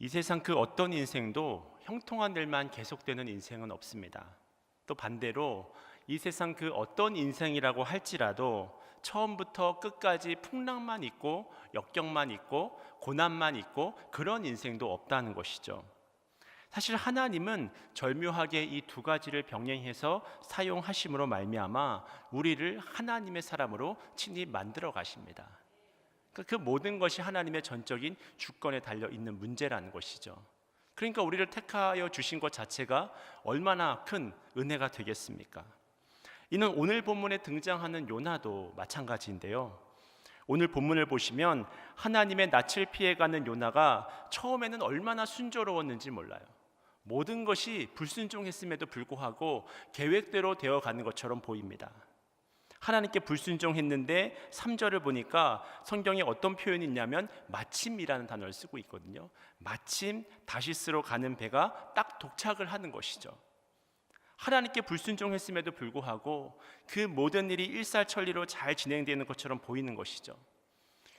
이 세상 그 어떤 인생도 형통한 일만 계속되는 인생은 없습니다. 또 반대로 이 세상 그 어떤 인생이라고 할지라도 처음부터 끝까지 풍랑만 있고 역경만 있고 고난만 있고 그런 인생도 없다는 것이죠. 사실 하나님은 절묘하게 이 두 가지를 병행해서 사용하심으로 말미암아 우리를 하나님의 사람으로 친히 만들어 가십니다. 그 모든 것이 하나님의 전적인 주권에 달려 있는 문제라는 것이죠. 그러니까 우리를 택하여 주신 것 자체가 얼마나 큰 은혜가 되겠습니까? 이는 오늘 본문에 등장하는 요나도 마찬가지인데요. 오늘 본문을 보시면 하나님의 낯을 피해가는 요나가 처음에는 얼마나 순조로웠는지 몰라요. 모든 것이 불순종했음에도 불구하고 계획대로 되어가는 것처럼 보입니다. 하나님께 불순종했는데 3절을 보니까 성경에 어떤 표현이 있냐면 마침이라는 단어를 쓰고 있거든요. 마침 다시스로 가는 배가 딱 도착을 하는 것이죠. 하나님께 불순종했음에도 불구하고 그 모든 일이 일사천리로 잘 진행되는 것처럼 보이는 것이죠.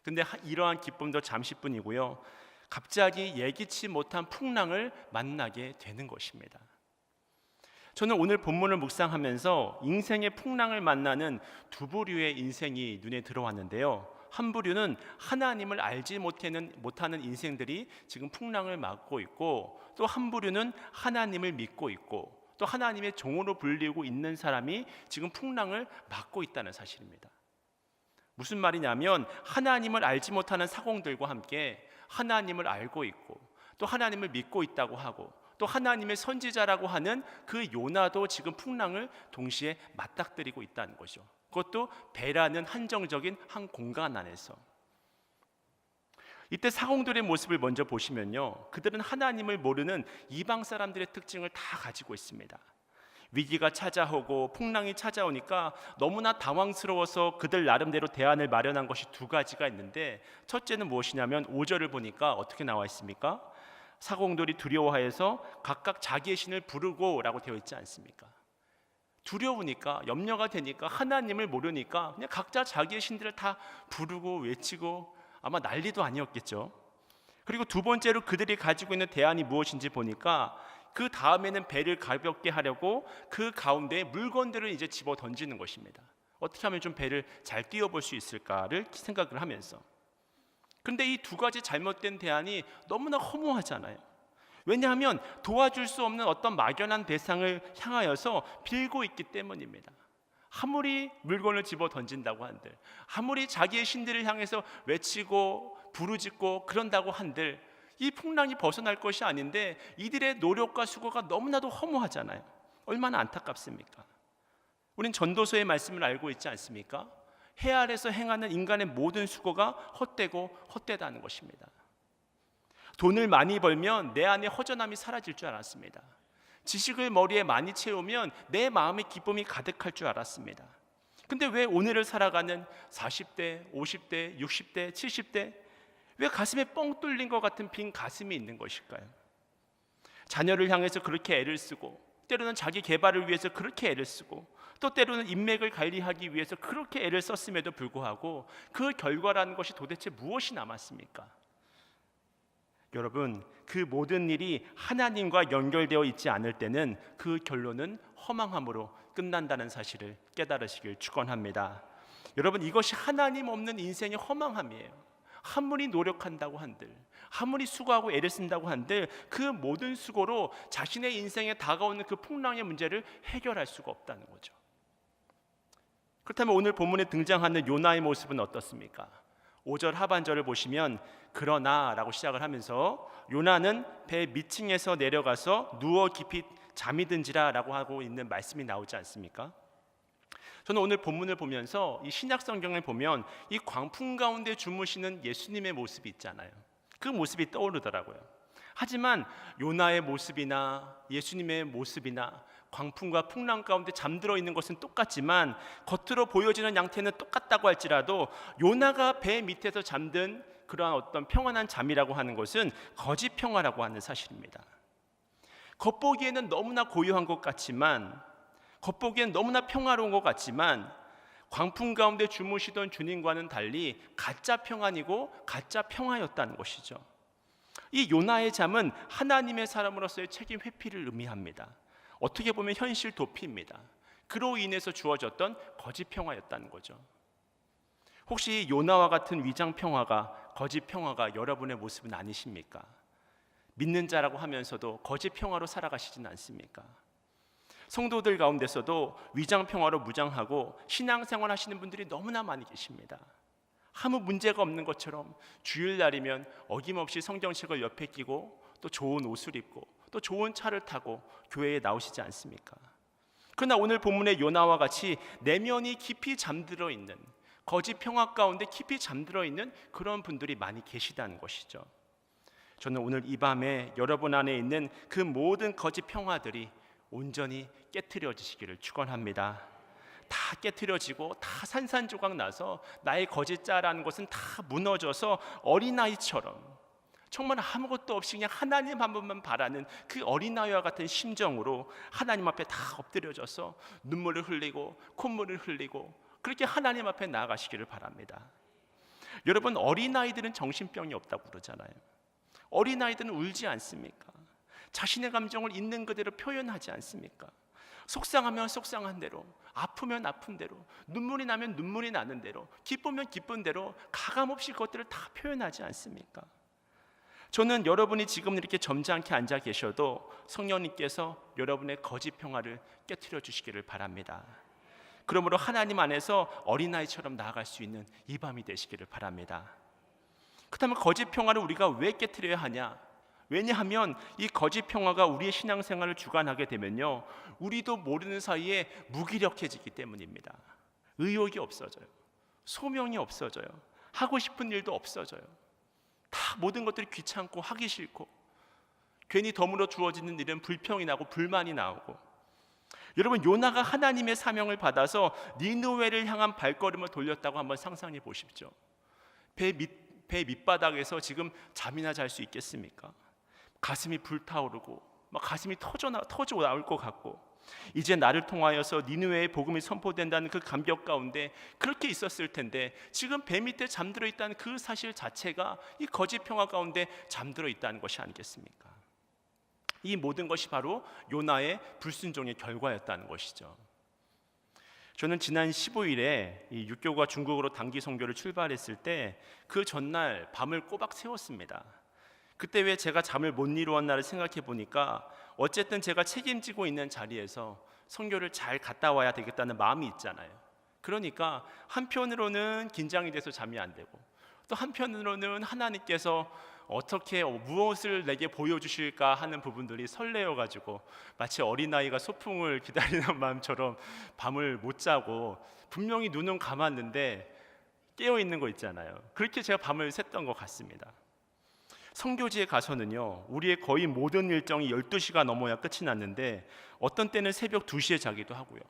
근데 이러한 기쁨도 잠시뿐이고요. 갑자기 예기치 못한 풍랑을 만나게 되는 것입니다. 저는 오늘 본문을 묵상하면서 인생의 풍랑을 만나는 두 부류의 인생이 눈에 들어왔는데요. 한 부류는 하나님을 알지 못하는 인생들이 지금 풍랑을 맞고 있고, 또 한 부류는 하나님을 믿고 있고 또 하나님의 종으로 불리고 있는 사람이 지금 풍랑을 맞고 있다는 사실입니다. 무슨 말이냐면 하나님을 알지 못하는 사공들과 함께 하나님을 알고 있고 또 하나님을 믿고 있다고 하고 또 하나님의 선지자라고 하는 그 요나도 지금 풍랑을 동시에 맞닥뜨리고 있다는 거죠. 그것도 배라는 한정적인 한 공간 안에서. 이때 사공들의 모습을 먼저 보시면요, 그들은 하나님을 모르는 이방 사람들의 특징을 다 가지고 있습니다. 위기가 찾아오고 풍랑이 찾아오니까 너무나 당황스러워서 그들 나름대로 대안을 마련한 것이 두 가지가 있는데, 첫째는 무엇이냐면 5절을 보니까 어떻게 나와 있습니까? 사공들이 두려워하여서 각각 자기의 신을 부르고 라고 되어 있지 않습니까? 두려우니까, 염려가 되니까, 하나님을 모르니까 그냥 각자 자기의 신들을 다 부르고 외치고 아마 난리도 아니었겠죠. 그리고 두 번째로 그들이 가지고 있는 대안이 무엇인지 보니까 그 다음에는 배를 가볍게 하려고 그 가운데 물건들을 이제 집어 던지는 것입니다. 어떻게 하면 좀 배를 잘 띄워볼 수 있을까를 생각을 하면서. 그런데 이 두 가지 잘못된 대안이 너무나 허무하잖아요. 왜냐하면 도와줄 수 없는 어떤 막연한 대상을 향하여서 빌고 있기 때문입니다. 아무리 물건을 집어 던진다고 한들, 아무리 자기의 신들을 향해서 외치고 부르짖고 그런다고 한들 이 풍랑이 벗어날 것이 아닌데 이들의 노력과 수고가 너무나도 허무하잖아요. 얼마나 안타깝습니까? 우린 전도서의 말씀을 알고 있지 않습니까? 해 아래서 행하는 인간의 모든 수고가 헛되고 헛되다는 것입니다. 돈을 많이 벌면 내 안에 허전함이 사라질 줄 알았습니다. 지식을 머리에 많이 채우면 내 마음의 기쁨이 가득할 줄 알았습니다. 근데 왜 오늘을 살아가는 40대, 50대, 60대, 70대 왜 가슴에 뻥 뚫린 것 같은 빈 가슴이 있는 것일까요? 자녀를 향해서 그렇게 애를 쓰고, 때로는 자기 개발을 위해서 그렇게 애를 쓰고, 또 때로는 인맥을 관리하기 위해서 그렇게 애를 썼음에도 불구하고 그 결과라는 것이 도대체 무엇이 남았습니까? 여러분, 그 모든 일이 하나님과 연결되어 있지 않을 때는 그 결론은 허망함으로 끝난다는 사실을 깨달으시길 축원합니다. 여러분, 이것이 하나님 없는 인생의 허망함이에요. 아무리 노력한다고 한들, 아무리 수고하고 애를 쓴다고 한들 그 모든 수고로 자신의 인생에 다가오는 그 풍랑의 문제를 해결할 수가 없다는 거죠. 그렇다면 오늘 본문에 등장하는 요나의 모습은 어떻습니까? 5절 하반절을 보시면 그러나 라고 시작을 하면서 요나는 배 밑층에서 내려가서 누워 깊이 잠이 든지라 라고 하고 있는 말씀이 나오지 않습니까? 저는 오늘 본문을 보면서 이 신약 성경을 보면 이 광풍 가운데 주무시는 예수님의 모습이 있잖아요. 그 모습이 떠오르더라고요. 하지만 요나의 모습이나 예수님의 모습이나 광풍과 풍랑 가운데 잠들어 있는 것은 똑같지만 겉으로 보여지는 양태는 똑같다고 할지라도 요나가 배 밑에서 잠든 그러한 어떤 평안한 잠이라고 하는 것은 거짓 평화라고 하는 사실입니다. 겉보기에는 너무나 고요한 것 같지만, 겉보기엔 너무나 평화로운 것 같지만 광풍 가운데 주무시던 주님과는 달리 가짜 평안이고 가짜 평화였다는 것이죠. 이 요나의 잠은 하나님의 사람으로서의 책임 회피를 의미합니다. 어떻게 보면 현실 도피입니다. 그로 인해서 주어졌던 거짓 평화였다는 거죠. 혹시 요나와 같은 위장 평화가, 거짓 평화가 여러분의 모습은 아니십니까? 믿는 자라고 하면서도 거짓 평화로 살아가시진 않습니까? 성도들 가운데서도 위장 평화로 무장하고 신앙생활 하시는 분들이 너무나 많이 계십니다. 아무 문제가 없는 것처럼 주일날이면 어김없이 성경책을 옆에 끼고 또 좋은 옷을 입고 또 좋은 차를 타고 교회에 나오시지 않습니까? 그러나 오늘 본문의 요나와 같이 내면이 깊이 잠들어 있는, 거짓 평화 가운데 깊이 잠들어 있는 그런 분들이 많이 계시다는 것이죠. 저는 오늘 이 밤에 여러분 안에 있는 그 모든 거짓 평화들이 온전히 깨트려지시기를 축원합니다. 다 깨트려지고 다 산산조각 나서 나의 거짓 자라는 것은 다 무너져서 어린아이처럼 정말 아무것도 없이 그냥 하나님 한 번만 바라는 그 어린아이와 같은 심정으로 하나님 앞에 다 엎드려져서 눈물을 흘리고 콧물을 흘리고 그렇게 하나님 앞에 나아가시기를 바랍니다. 여러분, 어린아이들은 정신병이 없다고 그러잖아요. 어린아이들은 울지 않습니까? 자신의 감정을 있는 그대로 표현하지 않습니까? 속상하면 속상한 대로, 아프면 아픈 대로, 눈물이 나면 눈물이 나는 대로, 기쁘면 기쁜 대로 가감없이 그것들을 다 표현하지 않습니까? 저는 여러분이 지금 이렇게 점잖게 앉아 계셔도 성령님께서 여러분의 거짓 평화를 깨트려 주시기를 바랍니다. 그러므로 하나님 안에서 어린아이처럼 나아갈 수 있는 이 밤이 되시기를 바랍니다. 그렇다면 거짓 평화를 우리가 왜 깨트려야 하냐? 왜냐하면 이 거짓 평화가 우리의 신앙생활을 주관하게 되면요, 우리도 모르는 사이에 무기력해지기 때문입니다. 의욕이 없어져요. 소명이 없어져요. 하고 싶은 일도 없어져요. 다 모든 것들이 귀찮고 하기 싫고 괜히 덤으로 주어지는 일은 불평이 나고 불만이 나오고. 여러분, 요나가 하나님의 사명을 받아서 니느웨를 향한 발걸음을 돌렸다고 한번 상상해 보십시오. 배 밑바닥에서 지금 잠이나 잘 수 있겠습니까? 가슴이 불타오르고 막 가슴이 터져 나올 것 같고, 이제 나를 통하여서 니느웨의 복음이 선포된다는 그 감격 가운데 그렇게 있었을 텐데 지금 배 밑에 잠들어 있다는 그 사실 자체가 이 거짓 평화 가운데 잠들어 있다는 것이 아니겠습니까? 이 모든 것이 바로 요나의 불순종의 결과였다는 것이죠. 저는 지난 15일에 이 육교가 중국으로 단기 선교를 출발했을 때 그 전날 밤을 꼬박 새웠습니다. 그때 왜 제가 잠을 못 이루었나를 생각해 보니까 어쨌든 제가 책임지고 있는 자리에서 선교를 잘 갔다 와야 되겠다는 마음이 있잖아요. 그러니까 한편으로는 긴장이 돼서 잠이 안 되고 또 한편으로는 하나님께서 어떻게 무엇을 내게 보여주실까 하는 부분들이 설레어가지고 마치 어린아이가 소풍을 기다리는 마음처럼 밤을 못 자고 분명히 눈은 감았는데 깨어있는 거 있잖아요. 그렇게 제가 밤을 샜던 것 같습니다. 선교지에 가서는요, 우리의 거의 모든 일정이 12시가 넘어야 끝이 났는데 어떤 때는 새벽 2시에 자기도 하고요.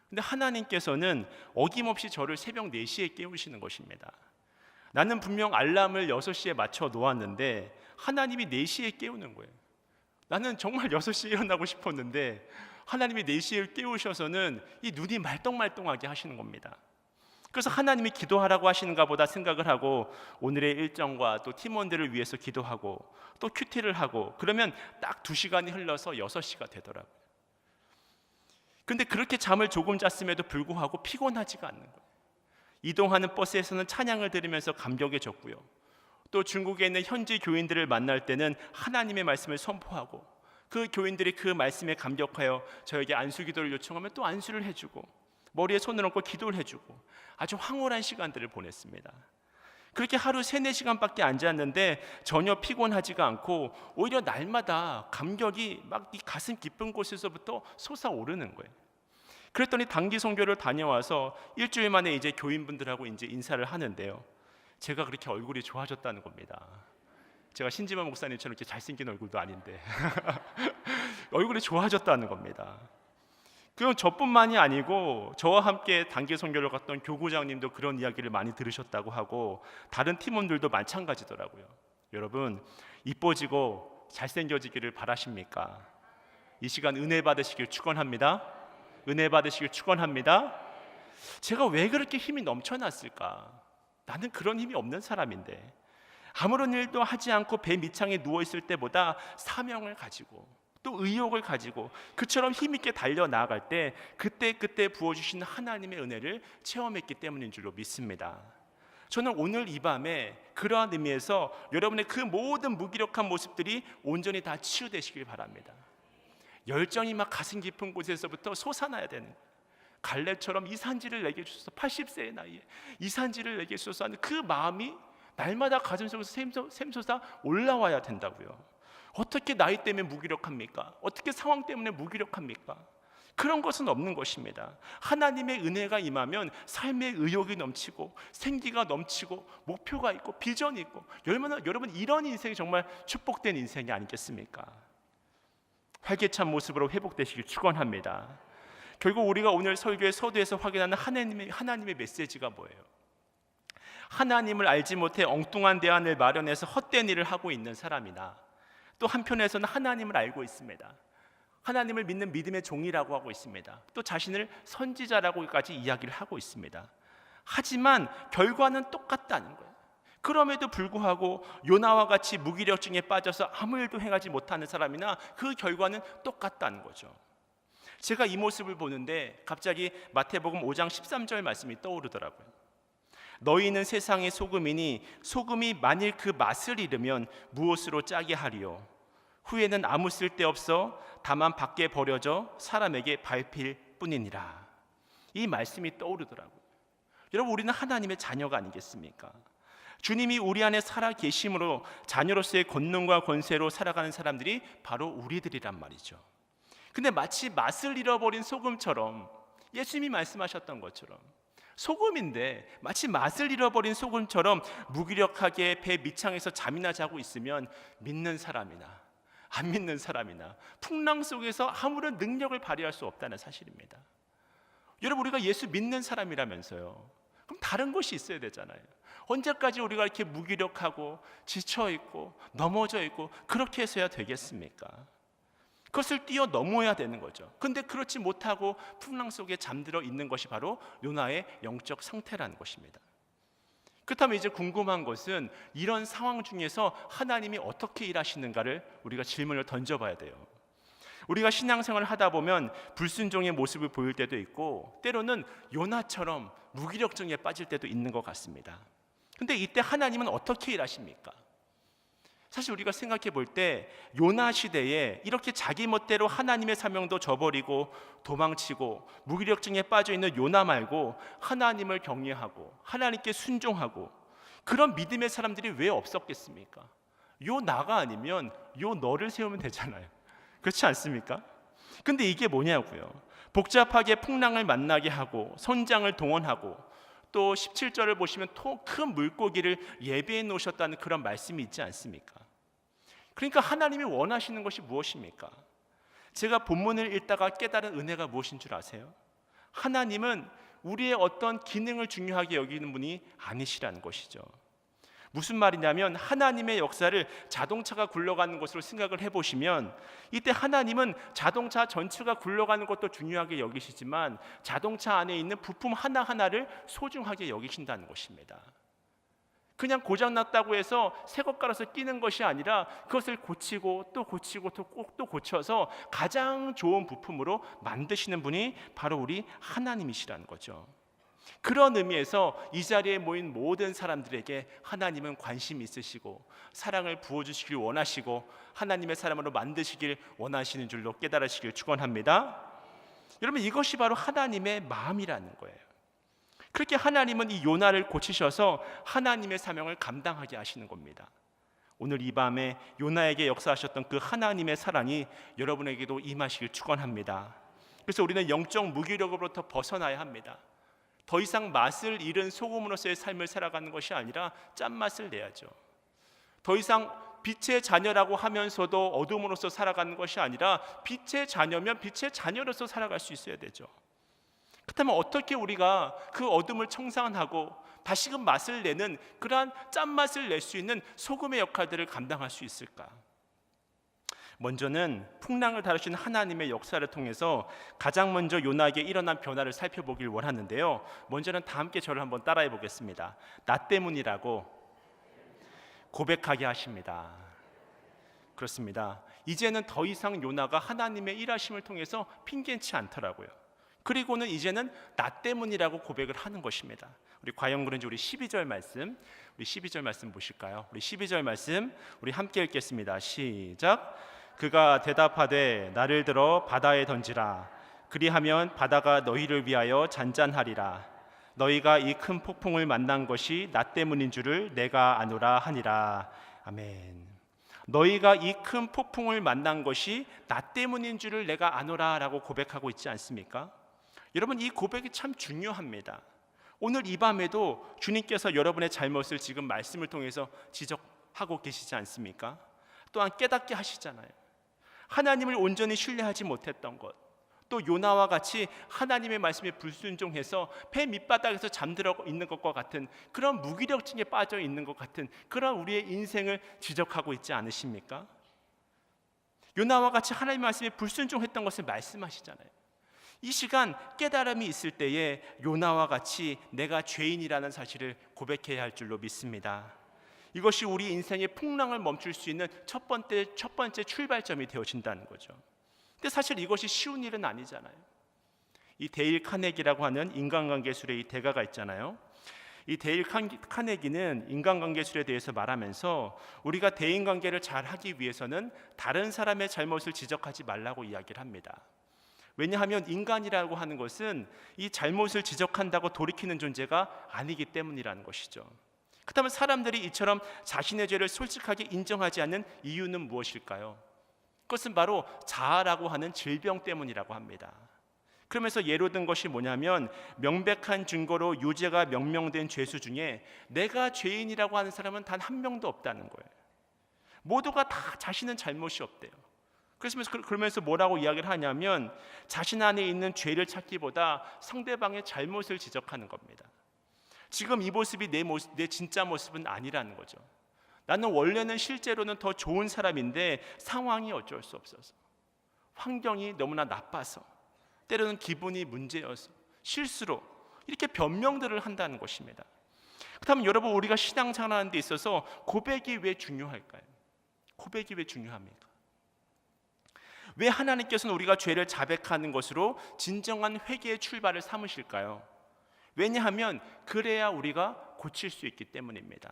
근데 하나님께서는 어김없이 저를 새벽 4시에 깨우시는 것입니다. 나는 분명 알람을 6시에 맞춰 놓았는데 하나님이 4시에 깨우는 거예요. 나는 정말 6시에 일어나고 싶었는데 하나님이 4시에 깨우셔서는 이 눈이 말똥말똥하게 하시는 겁니다. 그래서 하나님이 기도하라고 하시는가 보다 생각을 하고 오늘의 일정과 또 팀원들을 위해서 기도하고 또 큐티를 하고 그러면 딱 2시간이 흘러서 6시가 되더라고요. 근데 그렇게 잠을 조금 잤음에도 불구하고 피곤하지가 않는 거예요. 이동하는 버스에서는 찬양을 들으면서 감격해졌고요. 또 중국에 있는 현지 교인들을 만날 때는 하나님의 말씀을 선포하고 그 교인들이 그 말씀에 감격하여 저에게 안수 기도를 요청하면 또 안수를 해주고 머리에 손을 얹고 기도를 해주고 아주 황홀한 시간들을 보냈습니다. 그렇게 하루 3-4시간밖에 안 잤는데 전혀 피곤하지가 않고 오히려 날마다 감격이 막 이 가슴 깊은 곳에서부터 솟아오르는 거예요. 그랬더니 단기 선교를 다녀와서 일주일 만에 이제 교인분들하고 이제 인사를 하는데요, 제가 그렇게 얼굴이 좋아졌다는 겁니다. 제가 신지만 목사님처럼 이렇게 잘생긴 얼굴도 아닌데 얼굴이 좋아졌다는 겁니다. 그럼 저뿐만이 아니고 저와 함께 단기 선교를 갔던 교구장님도 그런 이야기를 많이 들으셨다고 하고 다른 팀원들도 마찬가지더라고요. 여러분, 이뻐지고 잘생겨지기를 바라십니까? 이 시간 은혜 받으시길 축원합니다. 은혜 받으시길 축원합니다. 제가 왜 그렇게 힘이 넘쳐났을까? 나는 그런 힘이 없는 사람인데 아무런 일도 하지 않고 배 밑창에 누워 있을 때보다 사명을 가지고 또 의욕을 가지고 그처럼 힘있게 달려 나아갈 때 그때 부어주신 하나님의 은혜를 체험했기 때문인 줄로 믿습니다. 저는 오늘 이 밤에 그러한 의미에서 여러분의 그 모든 무기력한 모습들이 온전히 다 치유되시길 바랍니다. 열정이 막 가슴 깊은 곳에서부터 솟아나야 되는, 갈렙처럼 이산지를 내게 주소서, 80세의 나이에 이산지를 내게 주소서 하는 그 마음이 날마다 가슴속에서 샘솟아 올라와야 된다고요. 어떻게 나이 때문에 무기력합니까? 어떻게 상황 때문에 무기력합니까? 그런 것은 없는 것입니다. 하나님의 은혜가 임하면 삶의 의욕이 넘치고 생기가 넘치고 목표가 있고 비전이 있고, 여러분 이런 인생이 정말 축복된 인생이 아니겠습니까? 활기찬 모습으로 회복되시길 축원합니다. 결국 우리가 오늘 설교의 서두에서 확인하는 하나님의 메시지가 뭐예요? 하나님을 알지 못해 엉뚱한 대안을 마련해서 헛된 일을 하고 있는 사람이나, 또 한편에서는 하나님을 알고 있습니다. 하나님을 믿는 믿음의 종이라고 하고 있습니다. 또 자신을 선지자라고까지 이야기를 하고 있습니다. 하지만 결과는 똑같다는 거예요. 그럼에도 불구하고 요나와 같이 무기력증에 빠져서 아무 일도 행하지 못하는 사람이나 그 결과는 똑같다는 거죠. 제가 이 모습을 보는데 갑자기 마태복음 5장 13절 말씀이 떠오르더라고요. 너희는 세상의 소금이니 소금이 만일 그 맛을 잃으면 무엇으로 짜게 하리요? 후에는 아무 쓸데없어 다만 밖에 버려져 사람에게 밟힐 뿐이니라. 이 말씀이 떠오르더라고요. 여러분, 우리는 하나님의 자녀가 아니겠습니까? 주님이 우리 안에 살아 계심으로 자녀로서의 권능과 권세로 살아가는 사람들이 바로 우리들이란 말이죠. 근데 마치 맛을 잃어버린 소금처럼, 예수님이 말씀하셨던 것처럼 소금인데 마치 맛을 잃어버린 소금처럼 무기력하게 배 밑창에서 잠이나 자고 있으면 믿는 사람이나 안 믿는 사람이나 풍랑 속에서 아무런 능력을 발휘할 수 없다는 사실입니다. 여러분, 우리가 예수 믿는 사람이라면서요. 그럼 다른 것이 있어야 되잖아요. 언제까지 우리가 이렇게 무기력하고 지쳐있고 넘어져 있고 그렇게 해서야 되겠습니까? 그것을 뛰어넘어야 되는 거죠. 근데 그렇지 못하고 풍랑 속에 잠들어 있는 것이 바로 요나의 영적 상태라는 것입니다. 그렇다면 이제 궁금한 것은 이런 상황 중에서 하나님이 어떻게 일하시는가를 우리가 질문을 던져봐야 돼요. 우리가 신앙생활을 하다 보면 불순종의 모습을 보일 때도 있고 때로는 요나처럼 무기력증에 빠질 때도 있는 것 같습니다. 근데 이때 하나님은 어떻게 일하십니까? 사실 우리가 생각해 볼 때 요나 시대에 이렇게 자기 멋대로 하나님의 사명도 저버리고 도망치고 무기력증에 빠져 있는 요나 말고 하나님을 경외하고 하나님께 순종하고 그런 믿음의 사람들이 왜 없었겠습니까? 요나가 아니면 요 너를 세우면 되잖아요. 그렇지 않습니까? 근데 이게 뭐냐고요. 복잡하게 풍랑을 만나게 하고 선장을 동원하고 또 17절을 보시면 큰 물고기를 예비해 놓으셨다는 그런 말씀이 있지 않습니까? 그러니까 하나님이 원하시는 것이 무엇입니까? 제가 본문을 읽다가 깨달은 은혜가 무엇인 줄 아세요? 하나님은 우리의 어떤 기능을 중요하게 여기는 분이 아니시라는 것이죠. 무슨 말이냐면 하나님의 역사를 자동차가 굴러가는 것으로 생각을 해보시면 이때 하나님은 자동차 전체가 굴러가는 것도 중요하게 여기시지만 자동차 안에 있는 부품 하나하나를 소중하게 여기신다는 것입니다. 그냥 고장났다고 해서 새 것 갈아서 끼는 것이 아니라 그것을 고치고 또 고치고 또 고쳐서 가장 좋은 부품으로 만드시는 분이 바로 우리 하나님이시라는 거죠. 그런 의미에서 이 자리에 모인 모든 사람들에게 하나님은 관심이 있으시고 사랑을 부어주시길 원하시고 하나님의 사람으로 만드시길 원하시는 줄로 깨달으시길 축원합니다. 여러분, 이것이 바로 하나님의 마음이라는 거예요. 그렇게 하나님은 이 요나를 고치셔서 하나님의 사명을 감당하게 하시는 겁니다. 오늘 이 밤에 요나에게 역사하셨던 그 하나님의 사랑이 여러분에게도 임하시길 축원합니다. 그래서 우리는 영적 무기력으로부터 벗어나야 합니다. 더 이상 맛을 잃은 소금으로서의 삶을 살아가는 것이 아니라 짠맛을 내야죠. 더 이상 빛의 자녀라고 하면서도 어둠으로서 살아가는 것이 아니라 빛의 자녀면 빛의 자녀로서 살아갈 수 있어야 되죠. 그렇다면 어떻게 우리가 그 어둠을 청산하고 다시금 맛을 내는 그러한 짠맛을 낼 수 있는 소금의 역할들을 감당할 수 있을까? 먼저는 풍랑을 다루신 하나님의 역사를 통해서 가장 먼저 요나에게 일어난 변화를 살펴보길 원하는데요. 먼저는 다 함께 저를 한번 따라해 보겠습니다. 나 때문이라고 고백하게 하십니다. 그렇습니다. 이제는 더 이상 요나가 하나님의 일하심을 통해서 핑계치 않더라고요. 그리고는 이제는 나 때문이라고 고백을 하는 것입니다. 우리 과연 그런지 우리 12절 말씀 보실까요? 우리 12절 말씀 우리 함께 읽겠습니다. 시작. 그가 대답하되 나를 들어 바다에 던지라. 그리하면 바다가 너희를 위하여 잔잔하리라. 너희가 이 큰 폭풍을 만난 것이 나 때문인 줄을 내가 아노라 하니라. 아멘. 너희가 이 큰 폭풍을 만난 것이 나 때문인 줄을 내가 아노라 라고 고백하고 있지 않습니까? 여러분, 이 고백이 참 중요합니다. 오늘 이 밤에도 주님께서 여러분의 잘못을 지금 말씀을 통해서 지적하고 계시지 않습니까? 또한 깨닫게 하시잖아요. 하나님을 온전히 신뢰하지 못했던 것, 또 요나와 같이 하나님의 말씀에 불순종해서 배 밑바닥에서 잠들어 있는 것과 같은 그런 무기력증에 빠져 있는 것 같은 그런 우리의 인생을 지적하고 있지 않으십니까? 요나와 같이 하나님의 말씀에 불순종했던 것을 말씀하시잖아요. 이 시간 깨달음이 있을 때에 요나와 같이 내가 죄인이라는 사실을 고백해야 할 줄로 믿습니다. 이것이 우리 인생의 풍랑을 멈출 수 있는 첫 번째 출발점이 되어진다는 거죠. 근데 사실 이것이 쉬운 일은 아니잖아요. 이 데일 카네기라고 하는 인간관계술의 이 대가가 있잖아요. 이 데일 카네기는 인간관계술에 대해서 말하면서 우리가 대인관계를 잘 하기 위해서는 다른 사람의 잘못을 지적하지 말라고 이야기를 합니다. 왜냐하면 인간이라고 하는 것은 이 잘못을 지적한다고 돌이키는 존재가 아니기 때문이라는 것이죠. 그렇다면 사람들이 이처럼 자신의 죄를 솔직하게 인정하지 않는 이유는 무엇일까요? 그것은 바로 자아라고 하는 질병 때문이라고 합니다. 그러면서 예로 든 것이 뭐냐면 명백한 증거로 유죄가 명명된 죄수 중에 내가 죄인이라고 하는 사람은 단 한 명도 없다는 거예요. 모두가 다 자신은 잘못이 없대요. 그러면서 뭐라고 이야기를 하냐면 자신 안에 있는 죄를 찾기보다 상대방의 잘못을 지적하는 겁니다. 지금 이 모습이 내 진짜 모습은 아니라는 거죠. 나는 원래는 실제로는 더 좋은 사람인데 상황이 어쩔 수 없어서, 환경이 너무나 나빠서, 때로는 기분이 문제여서, 실수로 이렇게 변명들을 한다는 것입니다. 그렇다면 여러분, 우리가 신앙생활하는 데 있어서 고백이 왜 중요할까요? 고백이 왜 중요합니까? 왜 하나님께서는 우리가 죄를 자백하는 것으로 진정한 회개의 출발을 삼으실까요? 왜냐하면 그래야 우리가 고칠 수 있기 때문입니다.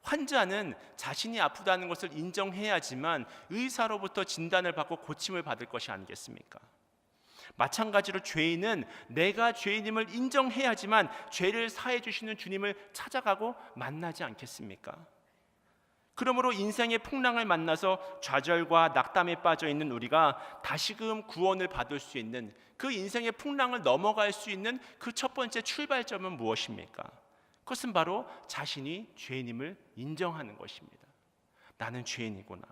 환자는 자신이 아프다는 것을 인정해야지만 의사로부터 진단을 받고 고침을 받을 것이 아니겠습니까? 마찬가지로 죄인은 내가 죄인임을 인정해야지만 죄를 사해 주시는 주님을 찾아가고 만나지 않겠습니까? 그러므로 인생의 풍랑을 만나서 좌절과 낙담에 빠져 있는 우리가 다시금 구원을 받을 수 있는, 그 인생의 풍랑을 넘어갈 수 있는 그 첫 번째 출발점은 무엇입니까? 그것은 바로 자신이 죄인임을 인정하는 것입니다. 나는 죄인이구나.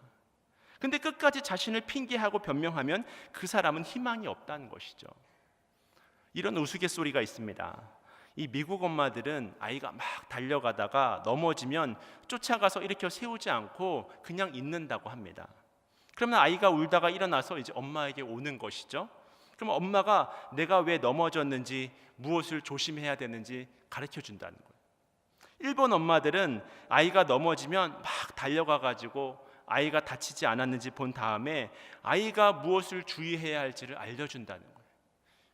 근데 끝까지 자신을 핑계하고 변명하면 그 사람은 희망이 없다는 것이죠. 이런 우스갯소리가 있습니다. 이 미국 엄마들은 아이가 막 달려가다가 넘어지면 쫓아가서 일으켜 세우지 않고 그냥 있는다고 합니다. 그러면 아이가 울다가 일어나서 이제 엄마에게 오는 것이죠. 그러면 엄마가 내가 왜 넘어졌는지, 무엇을 조심해야 되는지 가르쳐 준다는 거예요. 일본 엄마들은 아이가 넘어지면 막 달려가가지고 아이가 다치지 않았는지 본 다음에 아이가 무엇을 주의해야 할지를 알려준다는 거예요.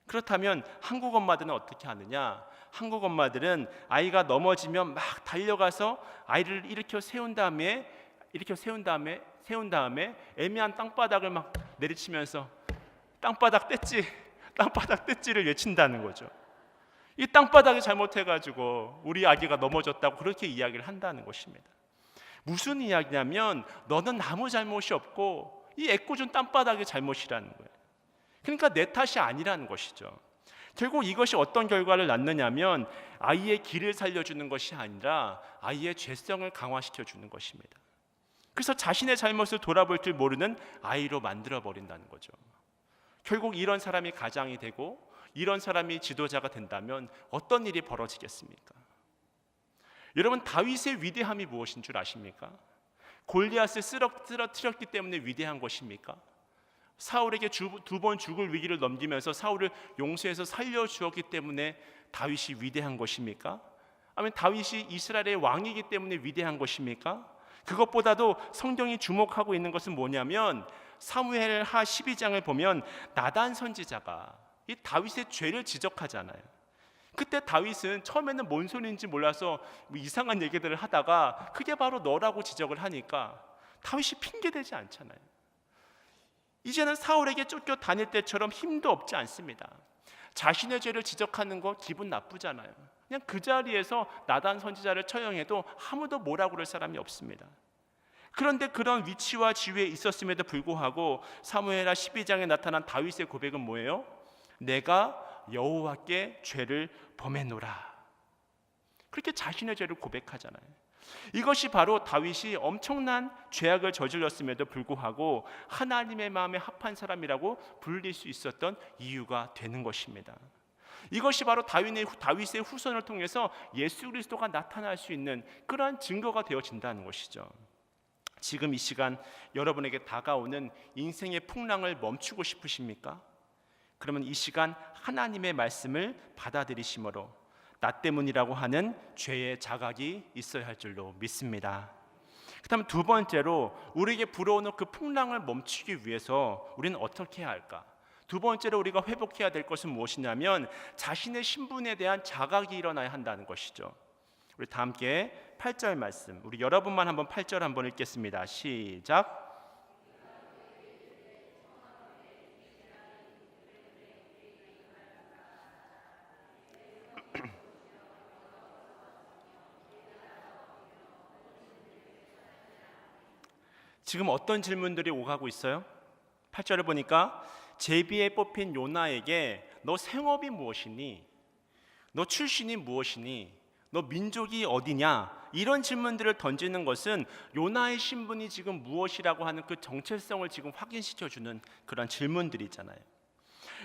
그렇다면 한국 엄마들은 어떻게 하느냐? 한국 엄마들은 아이가 넘어지면 막 달려가서 아이를 일으켜 세운 다음에 애매한 땅바닥을 막 내리치면서 땅바닥 뗐지를 외친다는 거죠. 이 땅바닥이 잘못해가지고 우리 아기가 넘어졌다고 그렇게 이야기를 한다는 것입니다. 무슨 이야기냐면 너는 아무 잘못이 없고 이 애꿎은 땅바닥의 잘못이라는 거예요. 그러니까 내 탓이 아니라는 것이죠. 결국 이것이 어떤 결과를 낳느냐면 아이의 길을 살려주는 것이 아니라 아이의 죄성을 강화시켜주는 것입니다. 그래서 자신의 잘못을 돌아볼 줄 모르는 아이로 만들어버린다는 거죠. 결국 이런 사람이 가장이 되고 이런 사람이 지도자가 된다면 어떤 일이 벌어지겠습니까? 여러분, 다윗의 위대함이 무엇인 줄 아십니까? 골리앗을 쓰러뜨렸기 때문에 위대한 것입니까? 사울에게 두 번 죽을 위기를 넘기면서 사울을 용서해서 살려주었기 때문에 다윗이 위대한 것입니까? 아니면 다윗이 이스라엘의 왕이기 때문에 위대한 것입니까? 그것보다도 성경이 주목하고 있는 것은 뭐냐면 사무엘하 12장을 보면 나단 선지자가 이 다윗의 죄를 지적하잖아요. 그때 다윗은 처음에는 뭔 소리인지 몰라서 뭐 이상한 얘기들을 하다가 그게 바로 너라고 지적을 하니까 다윗이 핑계대지 않잖아요. 이제는 사울에게 쫓겨 다닐 때처럼 힘도 없지 않습니다. 자신의 죄를 지적하는 거 기분 나쁘잖아요. 그냥 그 자리에서 나단 선지자를 처형해도 아무도 뭐라고 그럴 사람이 없습니다. 그런데 그런 위치와 지위에 있었음에도 불구하고 사무엘하 12장에 나타난 다윗의 고백은 뭐예요? 내가 여호와께 죄를 범했노라. 그렇게 자신의 죄를 고백하잖아요. 이것이 바로 다윗이 엄청난 죄악을 저질렀음에도 불구하고 하나님의 마음에 합한 사람이라고 불릴 수 있었던 이유가 되는 것입니다. 이것이 바로 다윗의 후손을 통해서 예수 그리스도가 나타날 수 있는 그러한 증거가 되어진다는 것이죠. 지금 이 시간 여러분에게 다가오는 인생의 풍랑을 멈추고 싶으십니까? 그러면 이 시간 하나님의 말씀을 받아들이심으로 나 때문이라고 하는 죄의 자각이 있어야 할 줄로 믿습니다. 그다음 두 번째로 우리에게 불어오는 그 풍랑을 멈추기 위해서 우리는 어떻게 해야 할까? 두 번째로 우리가 회복해야 될 것은 무엇이냐면 자신의 신분에 대한 자각이 일어나야 한다는 것이죠. 우리 다 함께 8절 말씀, 우리 여러분만 한번 8절 한번 읽겠습니다. 시작. 지금 어떤 질문들이 오가고 있어요? 8절을 보니까 제비에 뽑힌 요나에게 너 생업이 무엇이니? 너 출신이 무엇이니? 너 민족이 어디냐? 이런 질문들을 던지는 것은 요나의 신분이 지금 무엇이라고 하는 그 정체성을 지금 확인시켜주는 그런 질문들이잖아요.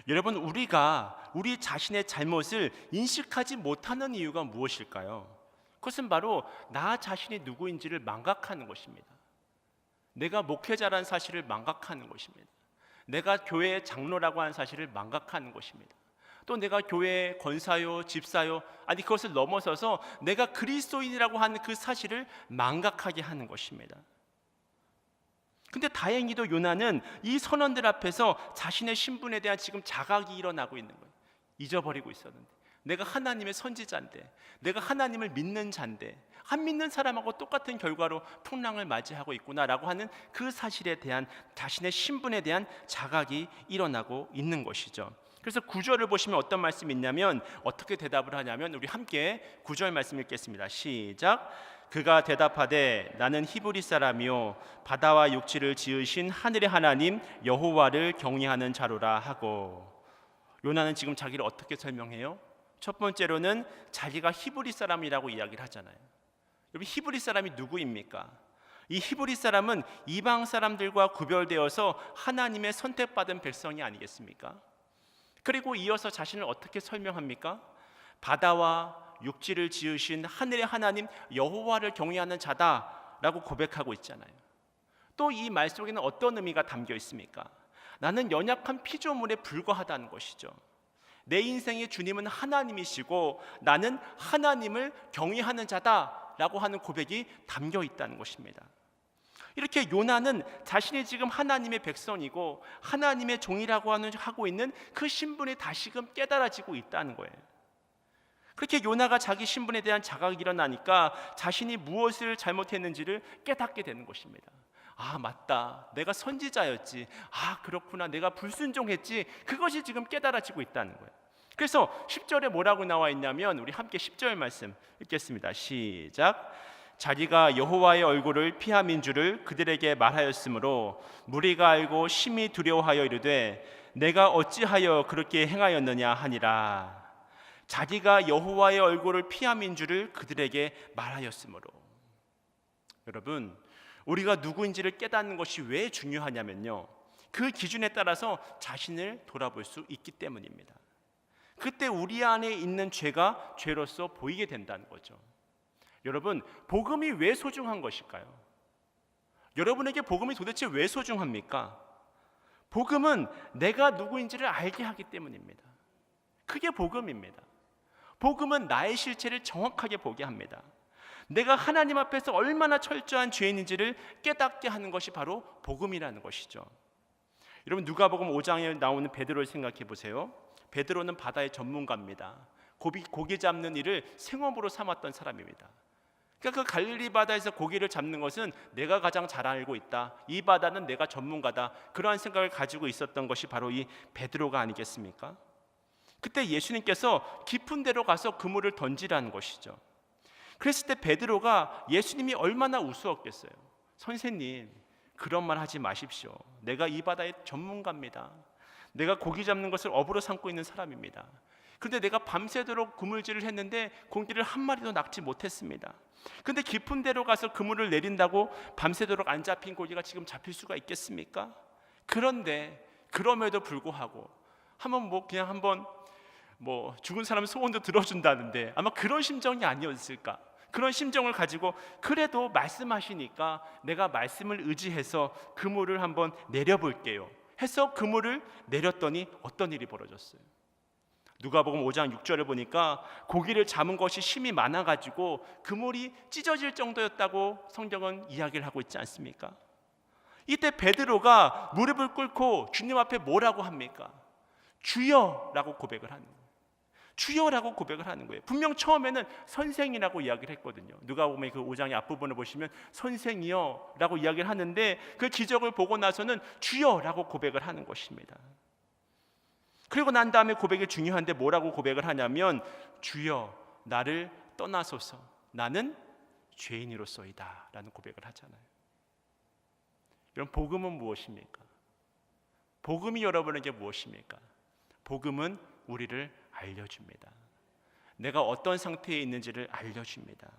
여러분, 우리가 우리 자신의 잘못을 인식하지 못하는 이유가 무엇일까요? 그것은 바로 나 자신이 누구인지를 망각하는 것입니다. 내가 목회자라는 사실을 망각하는 것입니다. 내가 교회의 장로라고 하는 사실을 망각하는 것입니다. 또 내가 교회의 권사요, 집사요, 아니 그것을 넘어서서 내가 그리스도인이라고 하는 그 사실을 망각하게 하는 것입니다. 근데 다행히도 요나는 이 선원들 앞에서 자신의 신분에 대한 지금 자각이 일어나고 있는 거예요. 잊어버리고 있었는데 내가 하나님의 선지자인데, 내가 하나님을 믿는 자인데 안 믿는 사람하고 똑같은 결과로 풍랑을 맞이하고 있구나라고 하는 그 사실에 대한 자신의 신분에 대한 자각이 일어나고 있는 것이죠. 그래서 9절을 보시면 어떤 말씀이 있냐면 어떻게 대답을 하냐면 우리 함께 9절 말씀 읽겠습니다. 시작. 그가 대답하되 나는 히브리 사람이요 바다와 육지를 지으신 하늘의 하나님 여호와를 경외하는 자로라 하고, 요나는 지금 자기를 어떻게 설명해요? 첫 번째로는 자기가 히브리 사람이라고 이야기를 하잖아요. 여러분, 히브리 사람이 누구입니까? 이 히브리 사람은 이방 사람들과 구별되어서 하나님의 선택받은 백성이 아니겠습니까? 그리고 이어서 자신을 어떻게 설명합니까? 바다와 육지를 지으신 하늘의 하나님 여호와를 경외하는 자다라고 고백하고 있잖아요. 또 이 말 속에는 어떤 의미가 담겨 있습니까? 나는 연약한 피조물에 불과하다는 것이죠. 내 인생의 주님은 하나님이시고 나는 하나님을 경외하는 자다라고 하는 고백이 담겨 있다는 것입니다. 이렇게 요나는 자신이 지금 하나님의 백성이고 하나님의 종이라고 하고 있는 그 신분이 다시금 깨달아지고 있다는 거예요. 그렇게 요나가 자기 신분에 대한 자각이 일어나니까 자신이 무엇을 잘못했는지를 깨닫게 되는 것입니다. 아, 맞다, 내가 선지자였지. 아, 그렇구나, 내가 불순종했지. 그것이 지금 깨달아지고 있다는 거예요. 그래서 10절에 뭐라고 나와 있냐면 우리 함께 10절 말씀 읽겠습니다. 시작. 자기가 여호와의 얼굴을 피함인 줄을 그들에게 말하였으므로 무리가 알고 심히 두려워하여 이르되 내가 어찌하여 그렇게 행하였느냐 하니라. 자기가 여호와의 얼굴을 피함인 줄을 그들에게 말하였으므로. 여러분, 우리가 누구인지를 깨닫는 것이 왜 중요하냐면요, 그 기준에 따라서 자신을 돌아볼 수 있기 때문입니다. 그때 우리 안에 있는 죄가 죄로서 보이게 된다는 거죠. 여러분, 복음이 왜 소중한 것일까요? 여러분에게 복음이 도대체 왜 소중합니까? 복음은 내가 누구인지를 알게 하기 때문입니다. 그게 복음입니다. 복음은 나의 실체를 정확하게 보게 합니다. 내가 하나님 앞에서 얼마나 철저한 죄인인지를 깨닫게 하는 것이 바로 복음이라는 것이죠. 여러분, 누가복음 5장에 나오는 베드로를 생각해 보세요. 베드로는 바다의 전문가입니다. 고기 잡는 일을 생업으로 삼았던 사람입니다. 그러니까 그 갈릴리 바다에서 고기를 잡는 것은 내가 가장 잘 알고 있다, 이 바다는 내가 전문가다, 그러한 생각을 가지고 있었던 것이 바로 이 베드로가 아니겠습니까? 그때 예수님께서 깊은 데로 가서 그물을 던지라는 것이죠. 그랬을 때 베드로가 예수님이 얼마나 우스웠겠어요. 선생님, 그런 말 하지 마십시오. 내가 이 바다의 전문가입니다. 내가 고기 잡는 것을 업으로 삼고 있는 사람입니다. 그런데 내가 밤새도록 그물질을 했는데 고기를 한 마리도 낚지 못했습니다. 그런데 깊은 데로 가서 그물을 내린다고 밤새도록 안 잡힌 고기가 지금 잡힐 수가 있겠습니까? 그런데 그럼에도 불구하고 한번 죽은 사람 소원도 들어준다는데 아마 그런 심정이 아니었을까? 그런 심정을 가지고 그래도 말씀하시니까 내가 말씀을 의지해서 그물을 한번 내려볼게요 해서 그물을 내렸더니 어떤 일이 벌어졌어요? 누가복음 5장 6절을 보니까 고기를 잡은 것이 심이 많아가지고 그물이 찢어질 정도였다고 성경은 이야기를 하고 있지 않습니까? 이때 베드로가 무릎을 꿇고 주님 앞에 뭐라고 합니까? 주여라고 고백을 하는 거예요. 주여라고 고백을 하는 거예요. 분명 처음에는 선생이라고 이야기를 했거든요. 누가복음의 그 5장의 앞부분을 보시면 선생이여 라고 이야기를 하는데 그 기적을 보고 나서는 주여라고 고백을 하는 것입니다. 그리고 난 다음에 고백이 중요한데 뭐라고 고백을 하냐면 주여 나를 떠나소서 나는 죄인이로소이다 라는 고백을 하잖아요. 여러분, 복음은 무엇입니까? 복음이 여러분에게 무엇입니까? 복음은 우리를 알려줍니다. 내가 어떤 상태에 있는지를 알려줍니다.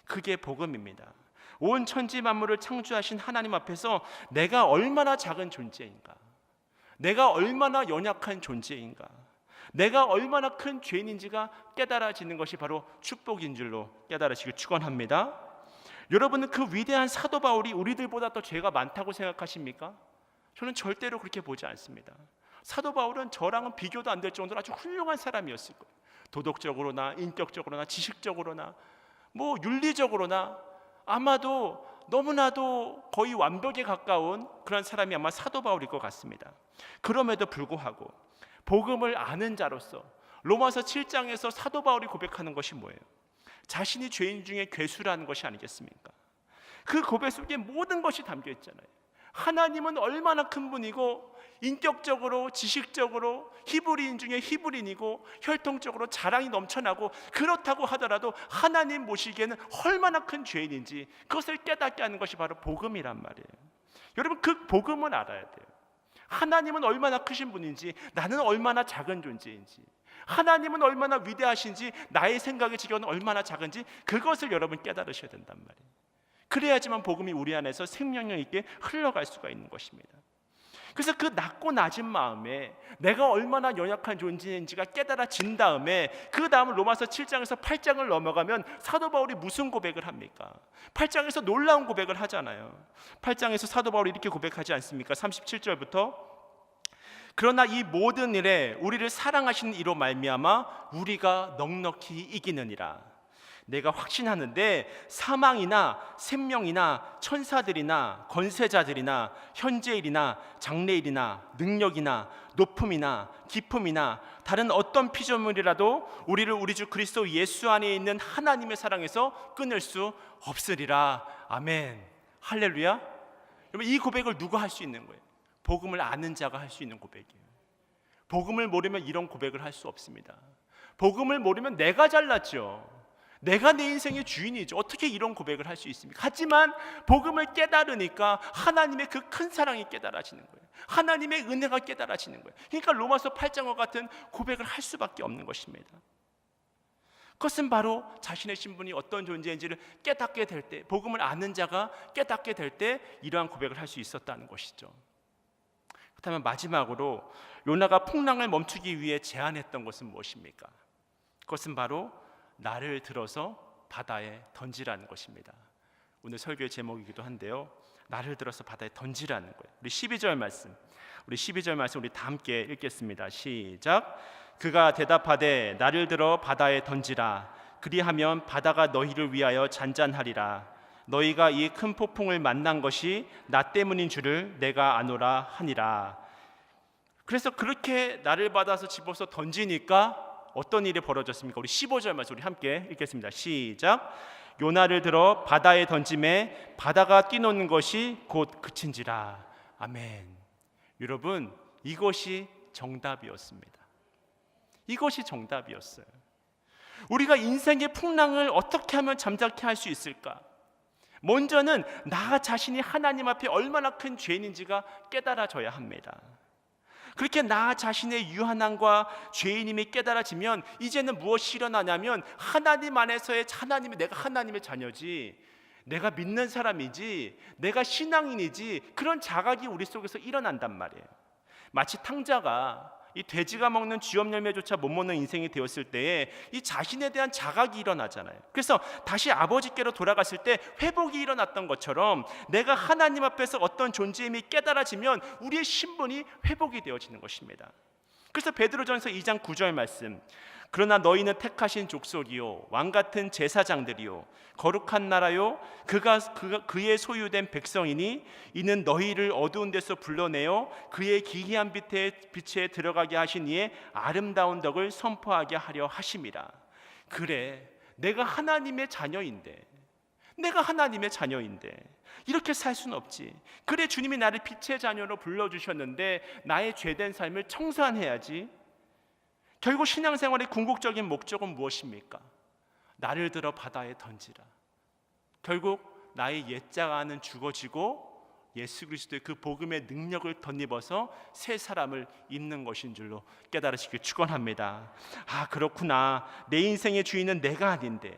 그게 복음입니다. 온 천지 만물을 창조하신 하나님 앞에서 내가 얼마나 작은 존재인가, 내가 얼마나 연약한 존재인가, 내가 얼마나 큰 죄인인지가 깨달아지는 것이 바로 축복인 줄로 깨달으시길 축원합니다. 여러분은 그 위대한 사도 바울이 우리들보다 더 죄가 많다고 생각하십니까? 저는 절대로 그렇게 보지 않습니다. 사도 바울은 저랑은 비교도 안 될 정도로 아주 훌륭한 사람이었을 거예요. 도덕적으로나 인격적으로나 지식적으로나 윤리적으로나 아마도 너무나도 거의 완벽에 가까운 그런 사람이 아마 사도 바울일 것 같습니다. 그럼에도 불구하고 복음을 아는 자로서 로마서 7장에서 사도 바울이 고백하는 것이 뭐예요? 자신이 죄인 중에 괴수라는 것이 아니겠습니까? 그 고백 속에 모든 것이 담겨 있잖아요. 하나님은 얼마나 큰 분이고 인격적으로 지식적으로 히브리인 중에 히브리인이고 혈통적으로 자랑이 넘쳐나고 그렇다고 하더라도 하나님 보시기에는 얼마나 큰 죄인인지 그것을 깨닫게 하는 것이 바로 복음이란 말이에요. 여러분, 그 복음을 알아야 돼요. 하나님은 얼마나 크신 분인지, 나는 얼마나 작은 존재인지, 하나님은 얼마나 위대하신지, 나의 생각의 지경은 얼마나 작은지 그것을 여러분 깨달으셔야 된단 말이에요. 그래야지만 복음이 우리 안에서 생명력 있게 흘러갈 수가 있는 것입니다. 그래서 그 낮고 낮은 마음에 내가 얼마나 연약한 존재인지가 깨달아진 다음에 그 다음 로마서 7장에서 8장을 넘어가면 사도 바울이 무슨 고백을 합니까? 8장에서 놀라운 고백을 하잖아요. 8장에서 사도 바울이 이렇게 고백하지 않습니까? 37절부터 그러나 이 모든 일에 우리를 사랑하시는 이로 말미암아 우리가 넉넉히 이기느니라. 내가 확신하는데 사망이나 생명이나 천사들이나 권세자들이나 현재일이나 장래일이나 능력이나 높음이나 깊음이나 다른 어떤 피조물이라도 우리를 우리 주 그리스도 예수 안에 있는 하나님의 사랑에서 끊을 수 없으리라. 아멘. 할렐루야. 여러분, 이 고백을 누가 할 수 있는 거예요? 복음을 아는 자가 할 수 있는 고백이에요. 복음을 모르면 이런 고백을 할 수 없습니다. 복음을 모르면 내가 잘났죠. 내가 내 인생의 주인이죠. 어떻게 이런 고백을 할 수 있습니까? 하지만 복음을 깨달으니까 하나님의 그 큰 사랑이 깨달아지는 거예요. 하나님의 은혜가 깨달아지는 거예요. 그러니까 로마서 8장과 같은 고백을 할 수밖에 없는 것입니다. 그것은 바로 자신의 신분이 어떤 존재인지를 깨닫게 될 때, 복음을 아는 자가 깨닫게 될 때 이러한 고백을 할 수 있었다는 것이죠. 그렇다면 마지막으로 요나가 풍랑을 멈추기 위해 제안했던 것은 무엇입니까? 그것은 바로 나를 들어서 바다에 던지라는 것입니다. 오늘 설교의 제목이기도 한데요, 나를 들어서 바다에 던지라는 거예요. 우리 12절 말씀 우리 다 함께 읽겠습니다. 시작. 그가 대답하되 나를 들어 바다에 던지라. 그리하면 바다가 너희를 위하여 잔잔하리라. 너희가 이 큰 폭풍을 만난 것이 나 때문인 줄을 내가 아노라 하니라. 그래서 그렇게 나를 받아서 집어서 던지니까 어떤 일이 벌어졌습니까? 우리 15절 말씀 우리 함께 읽겠습니다. 시작. 요나를 들어 바다에 던짐에 바다가 뛰노는 것이 곧 그친지라. 아멘. 여러분, 이것이 정답이었습니다. 이것이 정답이었어요. 우리가 인생의 풍랑을 어떻게 하면 잠잠케 할 수 있을까? 먼저는 나 자신이 하나님 앞에 얼마나 큰 죄인인지가 깨달아져야 합니다. 그렇게 나 자신의 유한함과 죄인임이 깨달아지면 이제는 무엇이 일어나냐면 하나님 안에서의 내가 하나님의 자녀지, 내가 믿는 사람이지, 내가 신앙인이지, 그런 자각이 우리 속에서 일어난단 말이에요. 마치 탕자가 이 돼지가 먹는 쥐업 열매조차 못 먹는 인생이 되었을 때에 이 자신에 대한 자각이 일어나잖아요. 그래서 다시 아버지께로 돌아갔을 때 회복이 일어났던 것처럼 내가 하나님 앞에서 어떤 존재임이 깨달아지면 우리의 신분이 회복이 되어지는 것입니다. 그래서 베드로전서 2장 9절 말씀, 그러나 너희는 택하신 족속이요 왕같은 제사장들이요 거룩한 나라요 그의 소유된 백성이니 이는 너희를 어두운 데서 불러내어 그의 기이한 빛에 들어가게 하신 이의 아름다운 덕을 선포하게 하려 하심이라. 그래, 내가 하나님의 자녀인데 이렇게 살 수는 없지. 그래, 주님이 나를 빛의 자녀로 불러주셨는데 나의 죄된 삶을 청산해야지. 결국 신앙생활의 궁극적인 목적은 무엇입니까? 나를 들어 바다에 던지라. 결국 나의 옛자아는 죽어지고 예수 그리스도의 그 복음의 능력을 덧입어서 새 사람을 입는 것인 줄로 깨달으시길 축원합니다. 아, 그렇구나. 내 인생의 주인은 내가 아닌데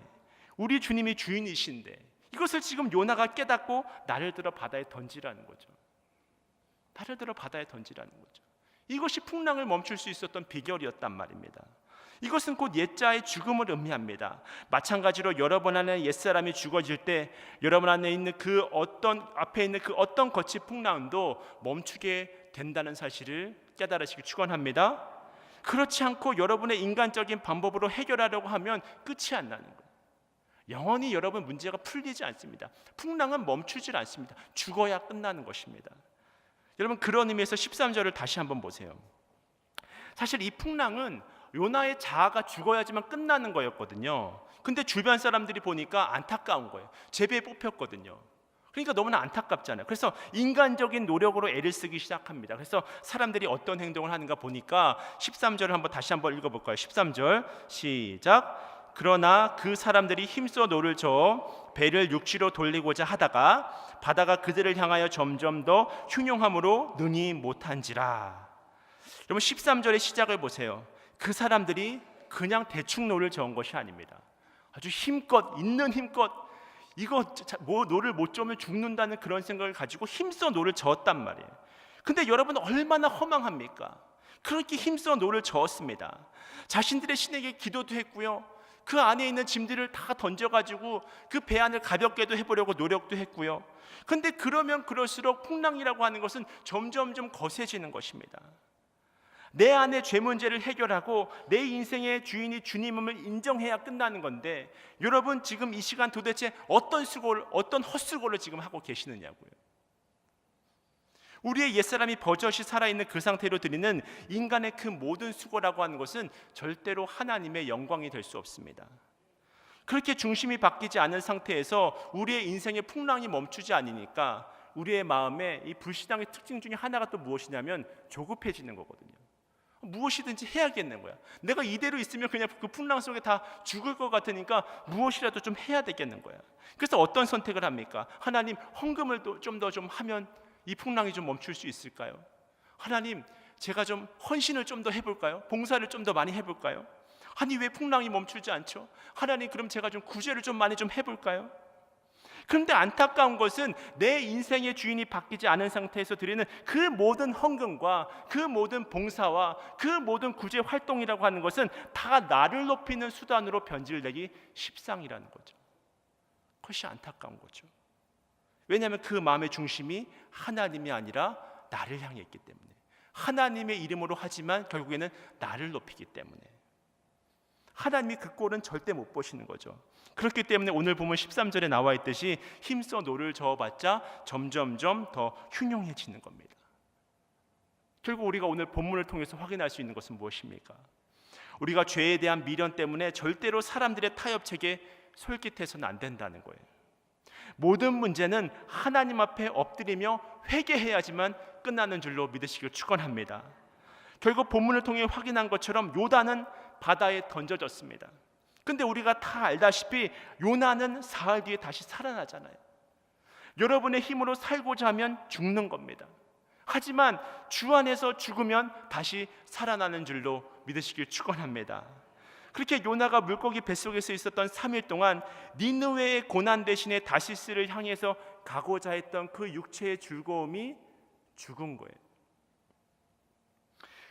우리 주님이 주인이신데, 이것을 지금 요나가 깨닫고 나를 들어 바다에 던지라는 거죠. 나를 들어 바다에 던지라는 거죠. 이것이 풍랑을 멈출 수 있었던 비결이었단 말입니다. 이것은 곧 옛자의 죽음을 의미합니다. 마찬가지로 여러분 안에 옛사람이 죽어질 때 여러분 안에 있는 앞에 있는 그 어떤 거친 풍랑도 멈추게 된다는 사실을 깨달으시길 축원합니다. 그렇지 않고 여러분의 인간적인 방법으로 해결하려고 하면 끝이 안 나는 거예요. 영원히 여러분 문제가 풀리지 않습니다. 풍랑은 멈추질 않습니다. 죽어야 끝나는 것입니다. 여러분, 그런 의미에서 13절을 다시 한번 보세요. 사실 이 풍랑은 요나의 자아가 죽어야지만 끝나는 거였거든요. 근데 주변 사람들이 보니까 안타까운 거예요. 제비에 뽑혔거든요. 그러니까 너무나 안타깝잖아요. 그래서 인간적인 노력으로 애를 쓰기 시작합니다. 그래서 사람들이 어떤 행동을 하는가 보니까 13절을 다시 한번 읽어볼까요? 13절 시작. 그러나 그 사람들이 힘써 노를 저어 배를 육지로 돌리고자 하다가 바다가 그들을 향하여 점점 더 흉용함으로 능히 못한지라. 여러분, 13절의 시작을 보세요. 그 사람들이 그냥 대충 노를 저은 것이 아닙니다. 아주 있는 힘껏 이거 노를 못 저으면 죽는다는 그런 생각을 가지고 힘써 노를 저었단 말이에요. 근데 여러분, 얼마나 허망합니까? 그렇게 힘써 노를 저었습니다. 자신들의 신에게 기도도 했고요, 그 안에 있는 짐들을 다 던져가지고 그 배 안을 가볍게도 해보려고 노력도 했고요. 근데 그러면 그럴수록 풍랑이라고 하는 것은 점점점 거세지는 것입니다. 내 안의 죄 문제를 해결하고 내 인생의 주인이 주님임을 인정해야 끝나는 건데, 여러분 지금 이 시간 도대체 어떤 헛수고를 지금 하고 계시느냐고요. 우리의 옛사람이 버젓이 살아있는 그 상태로 드리는 인간의 그 모든 수고라고 하는 것은 절대로 하나님의 영광이 될 수 없습니다. 그렇게 중심이 바뀌지 않은 상태에서 우리의 인생의 풍랑이 멈추지 않으니까 우리의 마음에 이 불신앙의 특징 중에 하나가 또 무엇이냐면 조급해지는 거거든요. 무엇이든지 해야겠는 거야. 내가 이대로 있으면 그냥 그 풍랑 속에 다 죽을 것 같으니까 무엇이라도 좀 해야 되겠는 거야. 그래서 어떤 선택을 합니까? 하나님, 헌금을 좀 더 하면 이 풍랑이 좀 멈출 수 있을까요? 하나님, 제가 좀 헌신을 좀 더 해볼까요? 봉사를 좀 더 많이 해볼까요? 아니, 왜 풍랑이 멈추지 않죠? 하나님, 그럼 제가 좀 구제를 좀 많이 좀 해볼까요? 그런데 안타까운 것은 내 인생의 주인이 바뀌지 않은 상태에서 드리는 그 모든 헌금과 그 모든 봉사와 그 모든 구제 활동이라고 하는 것은 다 나를 높이는 수단으로 변질되기 십상이라는 거죠. 그것이 안타까운 거죠. 왜냐하면 그 마음의 중심이 하나님이 아니라 나를 향해 있기 때문에, 하나님의 이름으로 하지만 결국에는 나를 높이기 때문에 하나님이 그 꼴은 절대 못 보시는 거죠. 그렇기 때문에 오늘 보면 13절에 나와 있듯이 힘써 노를 저어봤자 점점점 더 흉흉해지는 겁니다. 결국 우리가 오늘 본문을 통해서 확인할 수 있는 것은 무엇입니까? 우리가 죄에 대한 미련 때문에 절대로 사람들의 타협책에 솔깃해서는 안 된다는 거예요. 모든 문제는 하나님 앞에 엎드리며 회개해야지만 끝나는 줄로 믿으시길 축원합니다. 결국 본문을 통해 확인한 것처럼 요나는 바다에 던져졌습니다. 근데 우리가 다 알다시피 요나는 사흘 뒤에 다시 살아나잖아요. 여러분의 힘으로 살고자 하면 죽는 겁니다. 하지만 주 안에서 죽으면 다시 살아나는 줄로 믿으시길 축원합니다. 그렇게 요나가 물고기 뱃속에서 있었던 3일 동안 니느웨의 고난 대신에 다시스를 향해서 가고자 했던 그 육체의 즐거움이 죽은 거예요.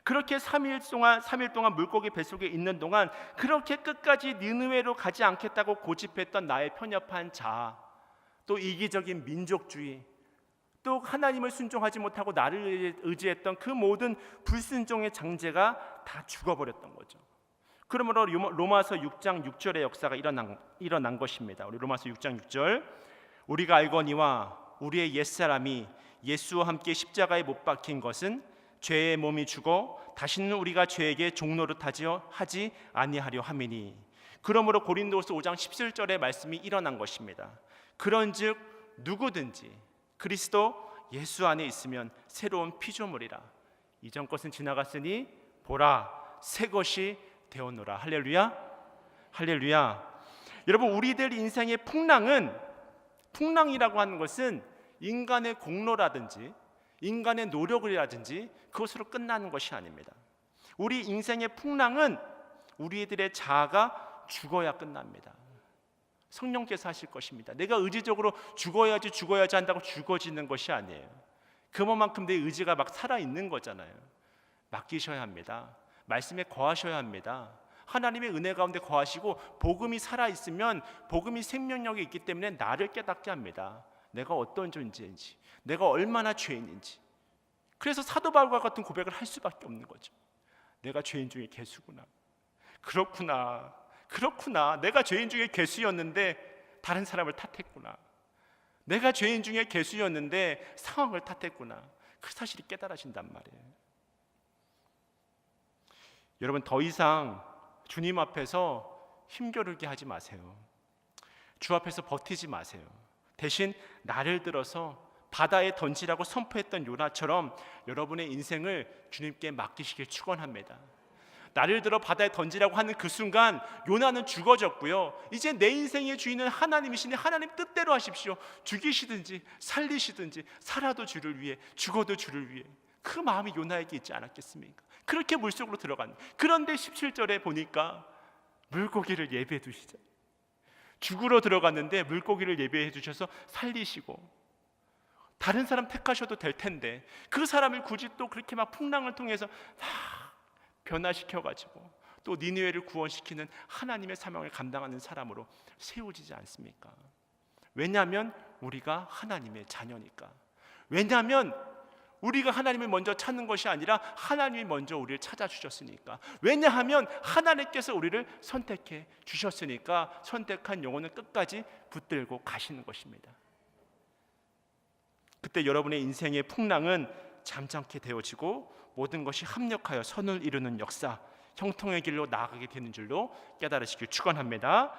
그렇게 3일 동안 물고기 뱃속에 있는 동안 그렇게 끝까지 니느웨로 가지 않겠다고 고집했던 나의 편협한 자아, 또 이기적인 민족주의, 또 하나님을 순종하지 못하고 나를 의지했던 그 모든 불순종의 장제가 다 죽어버렸던 거죠. 그러므로 로마서 6장 6절의 역사가 일어난 것입니다. 우리 로마서 6장 6절, 우리가 알거니와 우리의 옛사람이 예수와 함께 십자가에 못 박힌 것은 죄의 몸이 죽어 다시는 우리가 죄에게 종노릇하지 하지 아니하려 함이니, 그러므로 고린도서 5장 17절의 말씀이 일어난 것입니다. 그런즉 누구든지 그리스도 예수 안에 있으면 새로운 피조물이라, 이전 것은 지나갔으니 보라 새 것이 되었노라. 할렐루야, 할렐루야. 여러분, 우리들 인생의 풍랑이라고 하는 것은 인간의 공로라든지 인간의 노력이라든지 그것으로 끝나는 것이 아닙니다. 우리 인생의 풍랑은 우리들의 자아가 죽어야 끝납니다. 성령께서 하실 것입니다. 내가 의지적으로 죽어야지 한다고 죽어지는 것이 아니에요. 그만큼 내 의지가 막 살아있는 거잖아요. 맡기셔야 합니다. 말씀에 거하셔야 합니다. 하나님의 은혜 가운데 거하시고 복음이 살아있으면 복음이 생명력이 있기 때문에 나를 깨닫게 합니다. 내가 어떤 존재인지, 내가 얼마나 죄인인지. 그래서 사도 바울과 같은 고백을 할 수밖에 없는 거죠. 내가 죄인 중에 괴수구나. 그렇구나. 내가 죄인 중에 괴수였는데 다른 사람을 탓했구나. 내가 죄인 중에 괴수였는데 상황을 탓했구나. 그 사실이 깨달아진단 말이에요. 여러분, 더 이상 주님 앞에서 힘겨루게 하지 마세요. 주 앞에서 버티지 마세요. 대신 나를 들어서 바다에 던지라고 선포했던 요나처럼 여러분의 인생을 주님께 맡기시길 축원합니다. 나를 들어 바다에 던지라고 하는 그 순간 요나는 죽어졌고요. 이제 내 인생의 주인은 하나님이시니 하나님 뜻대로 하십시오. 죽이시든지 살리시든지 살아도 주를 위해 죽어도 주를 위해, 그 마음이 요나에게 있지 않았겠습니까? 그렇게 물속으로 들어간. 그런데 17절에 보니까 물고기를 예배해 두시죠. 죽으러 들어갔는데 물고기를 예배해 주셔서 살리시고, 다른 사람 택하셔도 될 텐데 그 사람을 굳이 또 그렇게 막 풍랑을 통해서 변화시켜가지고 또 니느웨를 구원시키는 하나님의 사명을 감당하는 사람으로 세워지지 않습니까? 왜냐하면 우리가 하나님의 자녀니까. 왜냐하면 우리가 하나님을 먼저 찾는 것이 아니라 하나님이 먼저 우리를 찾아주셨으니까. 왜냐하면 하나님께서 우리를 선택해 주셨으니까 선택한 영혼은 끝까지 붙들고 가시는 것입니다. 그때 여러분의 인생의 풍랑은 잠잠케 되어지고 모든 것이 합력하여 선을 이루는 역사, 형통의 길로 나아가게 되는 줄로 깨달으시길 축원합니다.